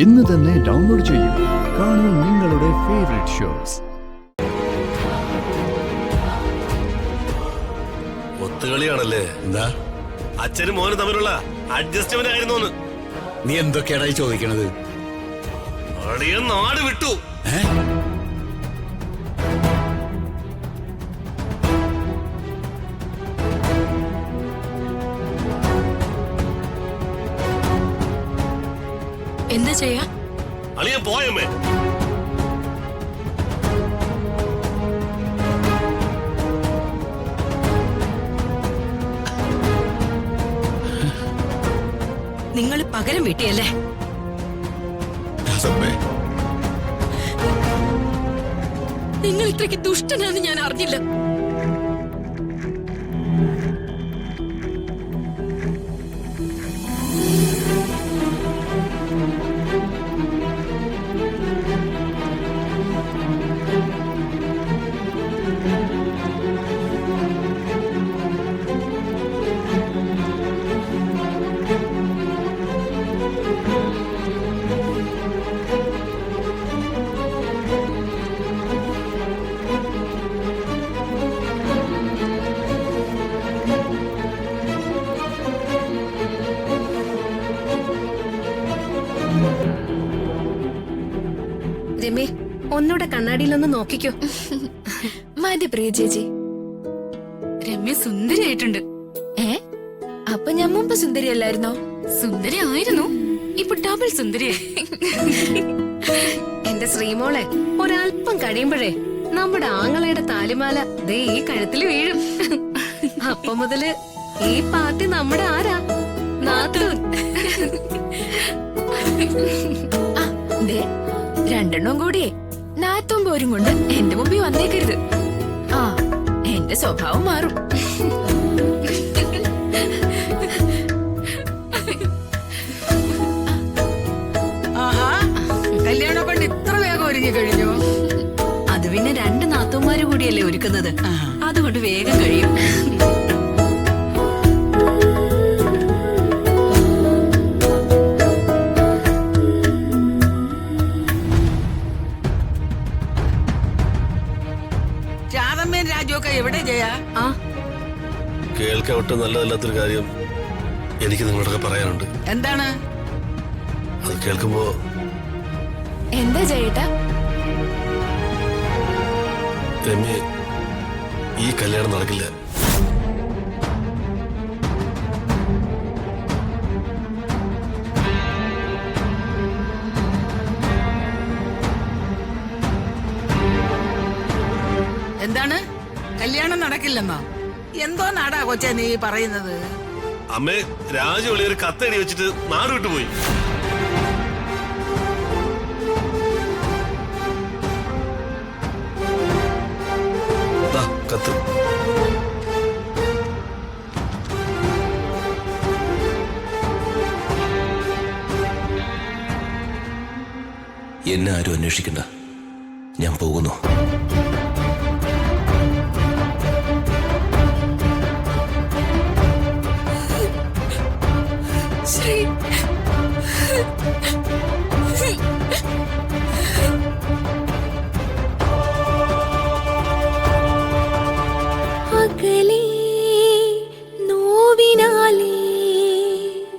ഇന്ന് തന്നെ ഡൗൺലോഡ് ചെയ്യൂ. കാണൂ നിങ്ങളുടെ ഫേവറേറ്റ് ഷോസ്. ഒത്തുകളിയാണല്ലേ? എന്താ അച്ഛനും മോനും തമ്മിലുള്ള അഡ്ജസ്റ്റ്മെന്റ് ആയിരുന്നു. നീ എന്തൊക്കെയാടാ ചോദിക്കണത്? അളിയൻ നാട് വിട്ടു. എന്താ ചെയ്യാ? അളിയൻ പോയമ്മേ. നിങ്ങൾ പകരം വീട്ടിയല്ലേ? നിങ്ങൾ ഇത്രയ്ക്ക് ദുഷ്ടനാന്ന് ഞാൻ അറിഞ്ഞില്ല. രമേ, ഒന്നൂടെ കണ്ണാടിയിലൊന്ന് നോക്കിക്കോ. മതി പ്രിയ ചേച്ചി. രമ്യ സുന്ദരിയായിട്ടുണ്ട്. അപ്പൊ ഞാൻ മുമ്പ് സുന്ദരിയല്ലായിരുന്നോ? സുന്ദരി ആയിരുന്നു, ഇപ്പൊ ഡബിൾ സുന്ദരിയായി. എന്റെ ശ്രീമോളെ, ഒരല്പം കഴിയുമ്പോഴേ നമ്മുടെ ആങ്ങളയുടെ താലിമാല ദേ ഈ കഴുത്തിൽ വീഴും. അപ്പൊ മുതല് ഈ പാർട്ടി നമ്മുടെ ആരാ? നാത്തൂൻ. രണ്ടെണ്ണം കൂടിയേ നാത്തും പോരും കൊണ്ട് എന്റെ മുമ്പിൽ വന്നേക്കരുത്. എന്റെ സ്വഭാവം മാറും. കല്യാണം കൊണ്ട് ഇത്ര വേഗം ഒരുങ്ങി കഴിഞ്ഞു? അത് പിന്നെ രണ്ട് നാത്തൂന്മാര് കൂടിയല്ലേ ഒരുക്കുന്നത്, അതുകൊണ്ട് വേഗം കഴിയും. രാധമ്മയും രാജുവൊക്കെ എവിടെ ചെയ്യാ? കേൾക്കാൻ ഒട്ടും നല്ലതല്ലാത്തൊരു കാര്യം എനിക്ക് നിങ്ങളോടൊക്കെ പറയാനുണ്ട്. എന്താണ്? അത് കേൾക്കുമ്പോ എന്താ ചേട്ടാ? രമ്യ, ഈ കല്യാണം നടക്കില്ല. എന്താണ്? കല്യാണം നടക്കില്ലെന്നോ? എന്തോ നാടാ കൊച്ചേ നീ പറയുന്നത്? അമ്മേ, രാജു ഒരു കത്തെടി വെച്ചിട്ട് നാട് വിട്ടുപോയി. കത്ത്. എന്നെ ആരും അന്വേഷിക്കണ്ട, ഞാൻ പോകുന്നു. ശ്രീ